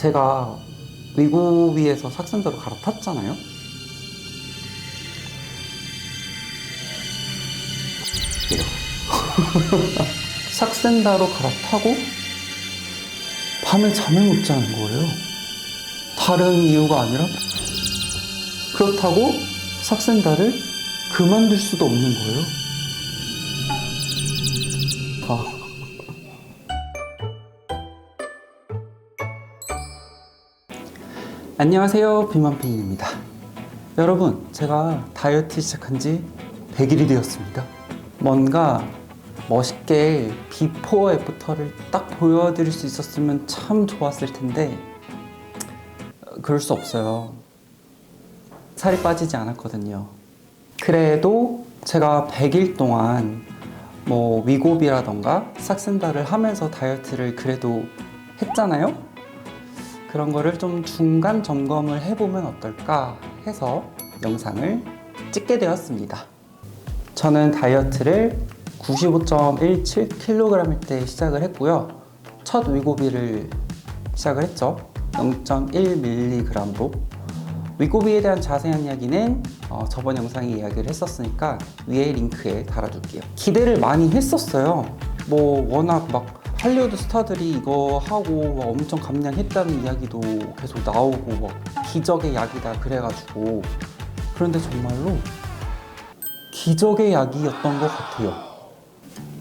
제가 위고비에서 삭센더로 갈아탔잖아요. 이래요. 삭센다로 갈아타고 밤에 잠을 못 자는 거예요. 다른 이유가 아니라 그렇다고 삭센다를 그만둘 수도 없는 거예요. 안녕하세요, 비만핑입니다. 여러분, 제가 다이어트 시작한 지 100일이 되었습니다. 뭔가 멋있게 비포 애프터를 딱 보여드릴 수 있었으면 참 좋았을 텐데 그럴 수 없어요. 살이 빠지지 않았거든요. 그래도 제가 100일 동안 위고비라던가 삭센다를 하면서 다이어트를 그래도 했잖아요. 그런 거를 좀 중간 점검을 해보면 어떨까 해서 영상을 찍게 되었습니다. 저는 다이어트를 95.17kg일 때 시작을 했고요. 첫 위고비를 시작을 했죠. 0.1mg로. 위고비에 대한 자세한 이야기는 저번 영상에 이야기를 했었으니까 위에 링크에 달아둘게요. 기대를 많이 했었어요. 워낙 할리우드 스타들이 이거 하고 엄청 감량했다는 이야기도 계속 나오고 기적의 약이다 그래가지고. 그런데 정말로 기적의 약이었던 것 같아요.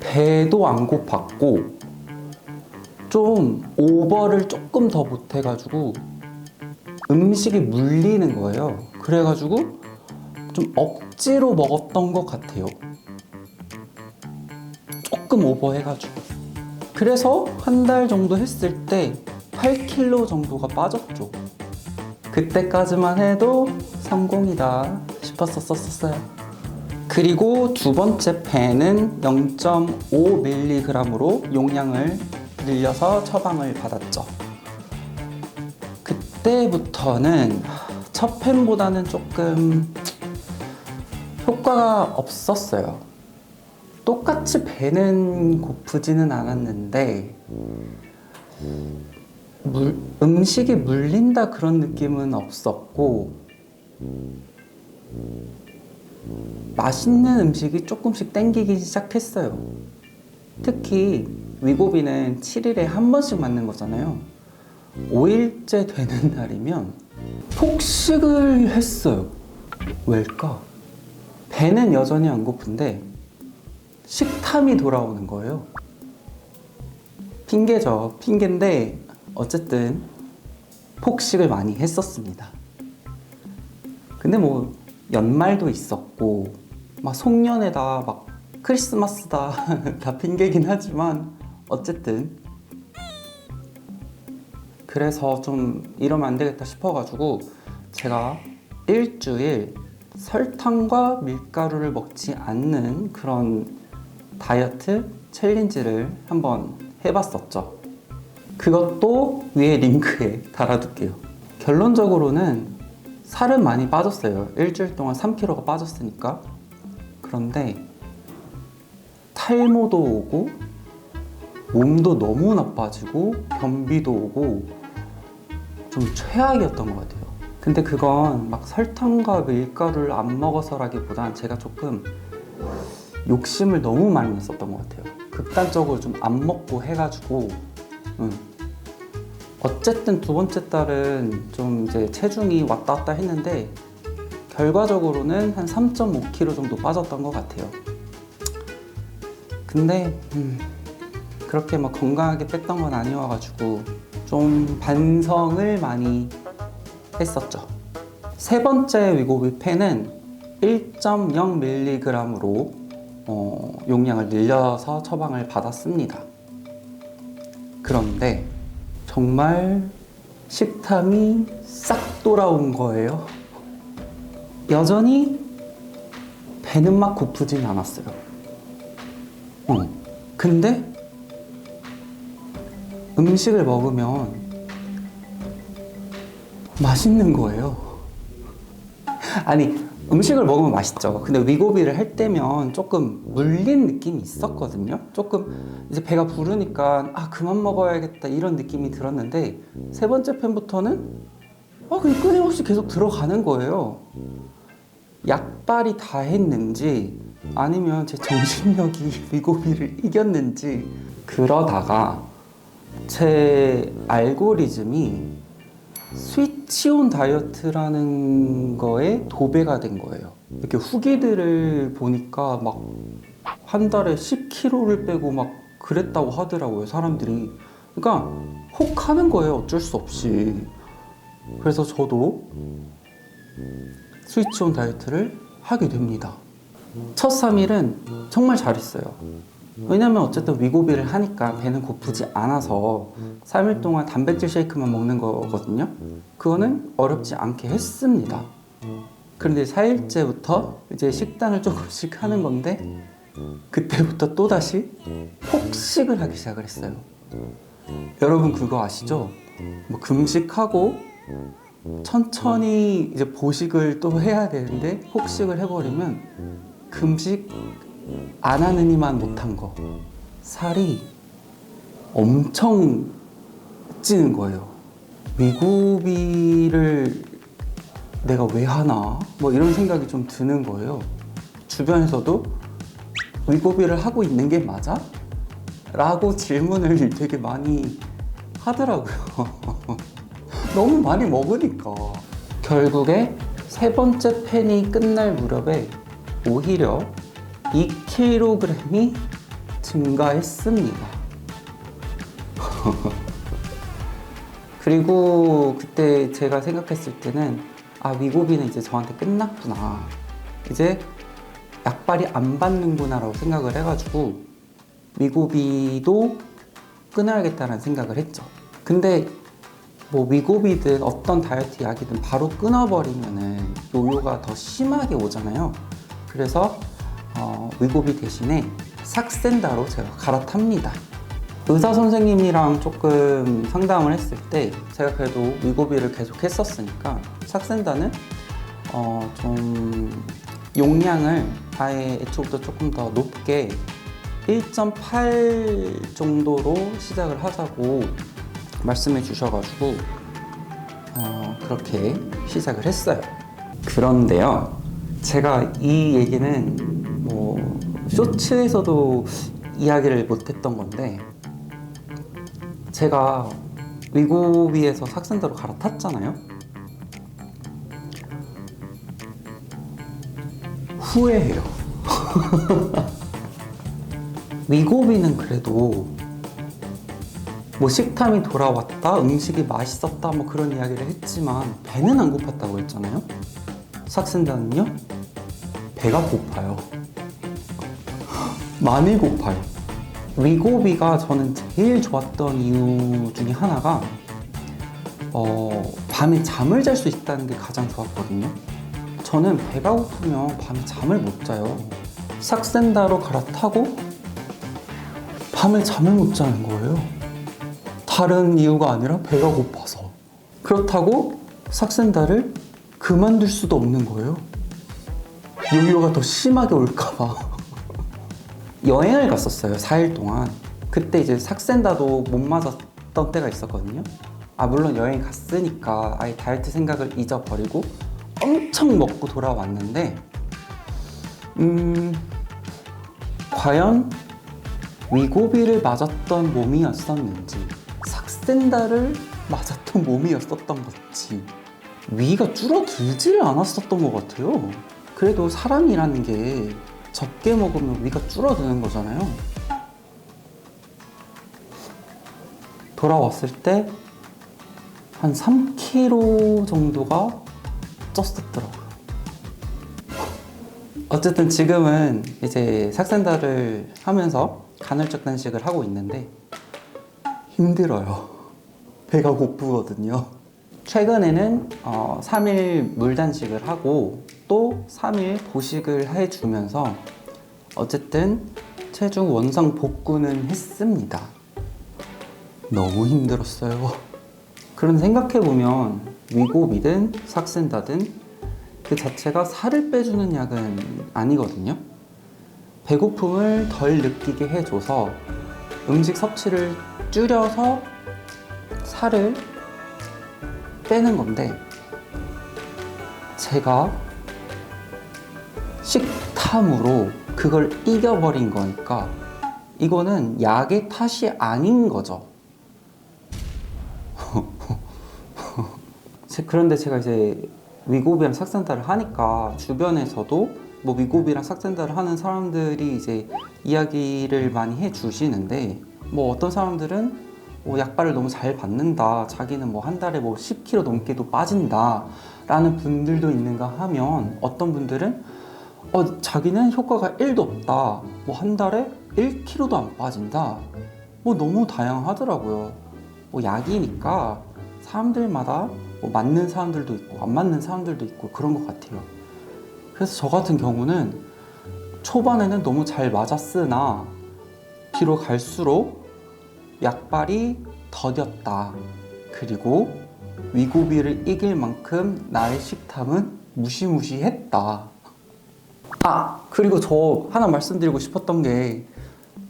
배도 안 고팠고 좀 오버를 조금 더 못해가지고 음식이 물리는 거예요. 그래가지고 좀 억지로 먹었던 것 같아요. 조금 오버해가지고. 그래서 한 달 정도 했을 때 8kg 정도가 빠졌죠. 그때까지만 해도 성공이다 싶었었어요. 그리고 두 번째 펜은 0.5mg으로 용량을 늘려서 처방을 받았죠. 그때부터는 첫 펜보다는 조금 효과가 없었어요. 똑같이 배는 고프지는 않았는데 음식이 물린다 그런 느낌은 없었고 맛있는 음식이 조금씩 땡기기 시작했어요. 특히 위고비는 7일에 한 번씩 맞는 거잖아요. 5일째 되는 날이면 폭식을 했어요. 왜일까? 배는 여전히 안 고픈데 식탐이 돌아오는 거예요. 핑계죠. 핑계인데 어쨌든 폭식을 많이 했었습니다. 근데 연말도 있었고 송년회다 크리스마스다 다 핑계긴 하지만 어쨌든 그래서 좀 이러면 안 되겠다 싶어가지고 제가 일주일 설탕과 밀가루를 먹지 않는 그런 다이어트 챌린지를 한번 해봤었죠. 그것도 위에 링크에 달아둘게요. 결론적으로는 살은 많이 빠졌어요. 일주일 동안 3kg가 빠졌으니까. 그런데 탈모도 오고 몸도 너무 나빠지고 변비도 오고 좀 최악이었던 것 같아요. 근데 그건 설탕과 밀가루를 안 먹어서라기보단 제가 조금 욕심을 너무 많이 냈었던 것 같아요. 극단적으로 좀 안 먹고 해가지고 어쨌든 두 번째 달은 좀 이제 체중이 왔다 갔다 했는데 결과적으로는 한 3.5kg 정도 빠졌던 것 같아요. 근데 그렇게 건강하게 뺐던 건 아니어가지고 좀 반성을 많이 했었죠. 세 번째 위고비 펜은 1.0mg으로 용량을 늘려서 처방을 받았습니다. 그런데 정말 식탐이 싹 돌아온 거예요. 여전히 배는 막 고프진 않았어요. 근데 음식을 먹으면 맛있는 거예요. 아니 음식을 먹으면 맛있죠. 근데 위고비를 할 때면 조금 물린 느낌이 있었거든요. 조금 이제 배가 부르니까 아 그만 먹어야겠다 이런 느낌이 들었는데 세 번째 편부터는 그냥 끊임없이 계속 들어가는 거예요. 약발이 다 했는지 아니면 제 정신력이 위고비를 이겼는지 그러다가 제 알고리즘이 스위치온 다이어트라는 거에 도배가 된 거예요. 이렇게 후기들을 보니까 막 한 달에 10kg를 빼고 막 그랬다고 하더라고요, 사람들이. 그러니까 혹 하는 거예요, 어쩔 수 없이. 그래서 저도 스위치온 다이어트를 하게 됩니다. 첫 3일은 정말 잘했어요. 왜냐면 어쨌든 위고비를 하니까 배는 고프지 않아서 3일 동안 단백질 쉐이크만 먹는 거거든요. 그거는 어렵지 않게 했습니다. 그런데 4일째부터 이제 식단을 조금씩 하는 건데 그때부터 또다시 폭식을 하기 시작을 했어요. 여러분 그거 아시죠? 뭐 금식하고 천천히 이제 보식을 또 해야 되는데 폭식을 해버리면 금식 안 하는 이만 못한 거 살이 엄청 찌는 거예요. 위고비를 내가 왜 하나? 뭐 이런 생각이 좀 드는 거예요. 주변에서도 위고비를 하고 있는 게 맞아? 라고 질문을 되게 많이 하더라고요. 너무 많이 먹으니까. 결국에 세 번째 팬이 끝날 무렵에 오히려 2kg이 증가했습니다. 그리고 그때 제가 생각했을 때는 위고비는 이제 저한테 끝났구나. 이제 약발이 안 받는구나 라고 생각을 해가지고 위고비도 끊어야겠다는 생각을 했죠. 근데 뭐 위고비든 어떤 다이어트 약이든 바로 끊어버리면은 요요가 더 심하게 오잖아요. 그래서 위고비 대신에 삭센다로 제가 갈아탑니다. 의사 선생님이랑 조금 상담을 했을 때 제가 그래도 위고비를 계속 했었으니까 삭센다는 좀 용량을 아예 애초부터 조금 더 높게 1.8 정도로 시작을 하자고 말씀해 주셔가지고 그렇게 시작을 했어요. 그런데요, 제가 이 얘기는 뭐 쇼츠에서도 이야기를 못했던 건데 제가 위고비에서 삭센다로 갈아탔잖아요. 후회해요. 위고비는 그래도 뭐 식탐이 돌아왔다, 음식이 맛있었다 뭐 그런 이야기를 했지만 배는 안 고팠다고 했잖아요. 삭센다는요, 배가 고파요. 많이 고파요. 위고비가 저는 제일 좋았던 이유 중에 하나가 밤에 잠을 잘 수 있다는 게 가장 좋았거든요. 저는 배가 고프면 밤에 잠을 못 자요. 삭센다로 갈아타고 밤에 잠을 못 자는 거예요. 다른 이유가 아니라 배가 고파서. 그렇다고 삭센다를 그만둘 수도 없는 거예요. 요요가 더 심하게 올까봐. 여행을 갔었어요, 4일 동안. 그때 이제 삭센다도 못 맞았던 때가 있었거든요. 물론 여행 갔으니까 아예 다이어트 생각을 잊어버리고 엄청 먹고 돌아왔는데 과연 위고비를 맞았던 몸이었었는지 삭센다를 맞았던 몸이었었던 건지 위가 줄어들지를 않았었던 것 같아요. 그래도 사람이라는 게 적게 먹으면 위가 줄어드는 거잖아요. 돌아왔을 때 한 3kg 정도가 쪘었더라고요. 어쨌든 지금은 이제 삭센다를 하면서 간헐적 단식을 하고 있는데 힘들어요. 배가 고프거든요. 최근에는 3일 물 단식을 하고 또 3일 보식을 해주면서 어쨌든 체중 원상 복구는 했습니다. 너무 힘들었어요. 그런 생각해보면 위고비든 삭센다든 그 자체가 살을 빼주는 약은 아니거든요. 배고픔을 덜 느끼게 해줘서 음식 섭취를 줄여서 살을 빼는 건데, 제가 식탐으로 그걸 이겨버린 거니까 이거는 약의 탓이 아닌 거죠. 그런데 제가 이제 위고비랑 삭센다를 하니까 주변에서도 뭐 위고비랑 삭센다를 하는 사람들이 이제 이야기를 많이 해주시는데, 뭐 어떤 사람들은 약발을 너무 잘 받는다, 자기는 뭐 한 달에 뭐 10kg 넘게도 빠진다 라는 분들도 있는가 하면, 어떤 분들은 자기는 효과가 1도 없다, 뭐 한 달에 1kg도 안 빠진다, 뭐 너무 다양하더라고요. 뭐 약이니까 사람들마다 뭐 맞는 사람들도 있고 안 맞는 사람들도 있고 그런 것 같아요. 그래서 저 같은 경우는 초반에는 너무 잘 맞았으나 뒤로 갈수록 약발이 더뎠다. 그리고 위고비를 이길 만큼 나의 식탐은 무시무시했다. 그리고 저 하나 말씀드리고 싶었던 게,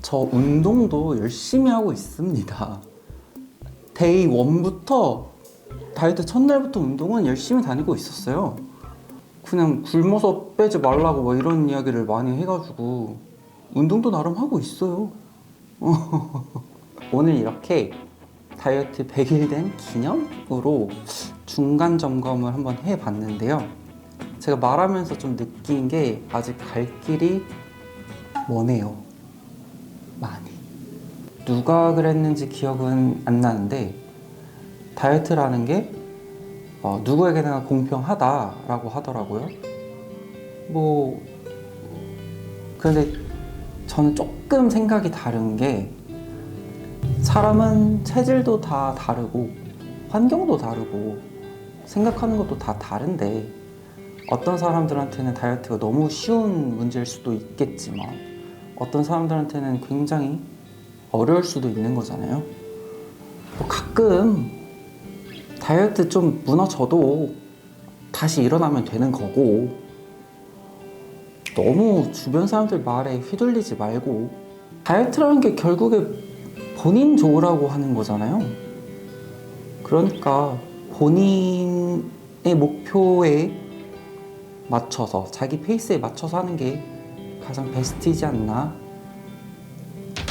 저 운동도 열심히 하고 있습니다. 데이 1부터 다이어트 첫날부터 운동은 열심히 다니고 있었어요. 그냥 굶어서 빼지 말라고 뭐 이런 이야기를 많이 해가지고 운동도 나름 하고 있어요. 오늘 이렇게 다이어트 100일 된 기념으로 중간 점검을 한번 해봤는데요. 제가 말하면서 좀 느낀 게, 아직 갈 길이 머네요. 많이. 누가 그랬는지 기억은 안 나는데, 다이어트라는 게 누구에게나 공평하다라고 하더라고요. 그런데 저는 조금 생각이 다른 게, 사람은 체질도 다 다르고 환경도 다르고 생각하는 것도 다 다른데, 어떤 사람들한테는 다이어트가 너무 쉬운 문제일 수도 있겠지만 어떤 사람들한테는 굉장히 어려울 수도 있는 거잖아요. 가끔 다이어트 좀 무너져도 다시 일어나면 되는 거고, 너무 주변 사람들 말에 휘둘리지 말고, 다이어트라는 게 결국에 본인 좋으라고 하는 거잖아요. 그러니까 본인의 목표에 맞춰서, 자기 페이스에 맞춰서 하는 게 가장 베스트이지 않나,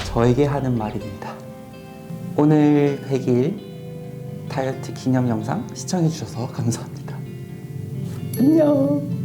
저에게 하는 말입니다. 오늘 100일 다이어트 기념 영상 시청해주셔서 감사합니다. 안녕.